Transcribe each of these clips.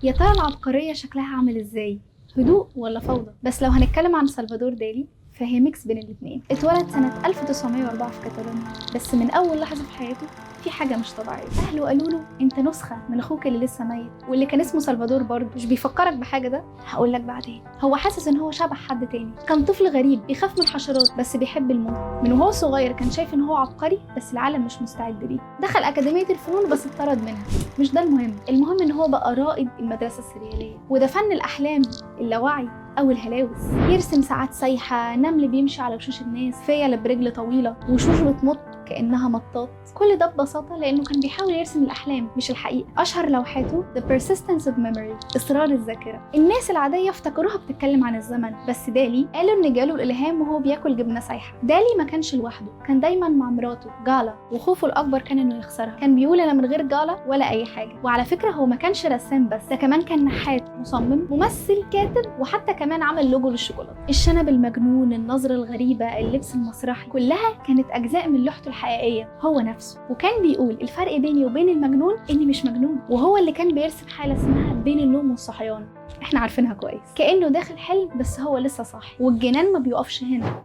يا ترى العبقرية شكلها عامل ازاي؟ هدوء ولا فوضى؟ بس لو هنتكلم عن سلفادور دالي فهي ميكس بين الاتنين. اتولد سنة 1904 في كاتالونيا، بس من أول لحظة في حياته في حاجة مش طبيعية. أهله قالوا له أنت نسخة من أخوك اللي لسه ميت واللي كان اسمه سلفادور برضه. مش بيفكرك بحاجة ده؟ هقول لك بعدين. هو حاسس إن هو شبه حد تاني، كان طفل غريب بيخاف من الحشرات بس بيحب الموت. من وهو صغير كان شايف إن هو عبقري بس العالم مش مستعد ليه. دخل أكاديمية الفنون بس اتطرد منها. مش ده المهم، المهم إن هو بقى رائد المدرسة السريالية، وده فن الأحلام، اللاوعي أو الهلاوس. يرسم ساعات سايحة، نمل بيمشي على وشوش الناس، فيلة برجل طويلة، وشوش بتمط كأنها مطاط. كل ده ببساطة لأنه كان بيحاول يرسم الأحلام مش الحقيقة. أشهر لوحاته The Persistence of Memory، إصرار الذاكرة. الناس العادية افتكروها بتتكلم عن الزمن، بس دالي قالوا إن جاله الإلهام وهو بياكل جبنة سايحة. دالي ما كانش لوحده، كان دايما مع مراته جالا، وخوفه الأكبر كان إنه يخسرها. كان بيقول أنا من غير جالا ولا أي حاجة. وعلى فكرة هو ما كانش رسام بس، ده كمان كان نحات، مصمم، ممثل، كاتب، وحتى كمان عمل لوجو للشوكولاتة. الشنب المجنون، النظرة الغريبة، اللبس المسرحي، كلها كانت أجزاء من لوحته الحقيقية هو نفسه. وكان بيقول الفرق بيني وبين المجنون إني مش مجنون. وهو اللي كان بيرسم حالة اسمها بين النوم والصحيان، احنا عارفينها كويس، كأنه داخل حلم بس هو لسه صاحي. والجنان ما بيقفش هنا.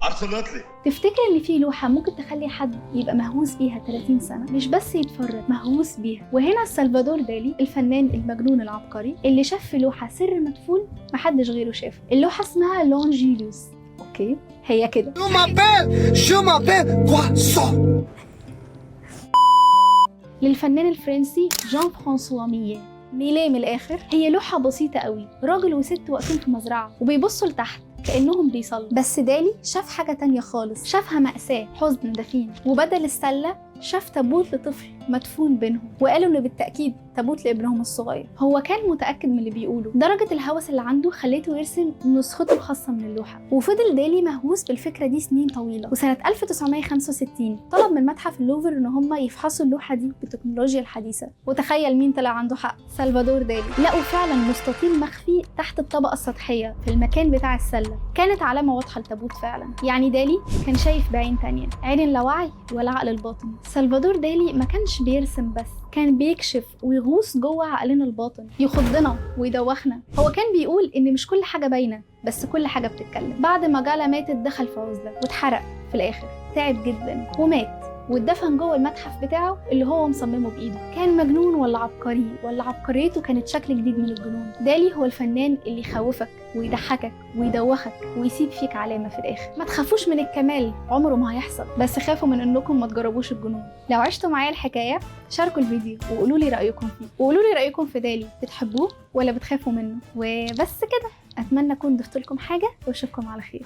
تفتكر ان في لوحة ممكن تخلي حد يبقى مهووس بيها 30 سنة؟ مش بس يتفرج، مهووس بيها. وهنا سلفادور دالي الفنان المجنون العبقري اللي شاف في لوحة سر مدفون محدش غيره شافه. اللوحة اسمها لونجيليوس. اوكي هي كده. للفنان الفرنسي جان فرانسوا ميليه من الآخر. هي لوحة بسيطة قوي، راجل وست واقفين في مزرعة وبيبصوا لتحت كأنهم بيصلوا. بس دالي شاف حاجة تانية خالص، شافها مأساة، حزن، دفين. وبدل السلة شاف تابوت لطفل مدفون بينهم، وقالوا إنه بالتأكيد تابوت لابنهم الصغير. هو كان متأكد من اللي بيقوله. درجة الهوس اللي عنده خليته يرسم نسخته الخاصة من اللوحة. وفضل دالي مهووس بالفكرة دي سنين طويلة. وسنة 1965 طلب من متحف اللوفر إن هم يفحصوا اللوحة دي بالتكنولوجيا الحديثة. وتخيل مين طلع عنده حق؟ سلفادور دالي. لقوا فعلا مستطيل مخفي تحت الطبقة السطحية في المكان بتاع السلة، كانت علامة واضحة لتابوت فعلا. يعني دالي كان شايف بعين تانية، عين اللاوعي والعقل الباطن. سلفادور دالي ما كانش بيرسم بس، كان بيكشف ويغوص جوه عقلنا الباطن، يخضنا ويدوخنا. هو كان بيقول ان مش كل حاجه باينه بس كل حاجه بتتكلم. بعد ما جالا ماتت دخل في عزله واتحرق في الاخر، تعب جدا ومات واتدفن جوه المتحف بتاعه اللي هو مصممه بايده. كان مجنون ولا عبقري؟ ولا عبقريته كانت شكل جديد من الجنون؟ دالي هو الفنان اللي يخوفك ويضحكك ويدوخك ويسيب فيك علامه في الاخر. ما تخافوش من الكمال، عمره ما هيحصل، بس خافوا من انكم ما تجربوش الجنون. لو عشتوا معايا الحكايه شاركوا الفيديو وقولوا لي رايكم فيه، وقولوا لي رايكم في دالي، بتحبوه ولا بتخافوا منه؟ وبس كده، اتمنى اكون ضفت لكم حاجه واشوفكم على خير.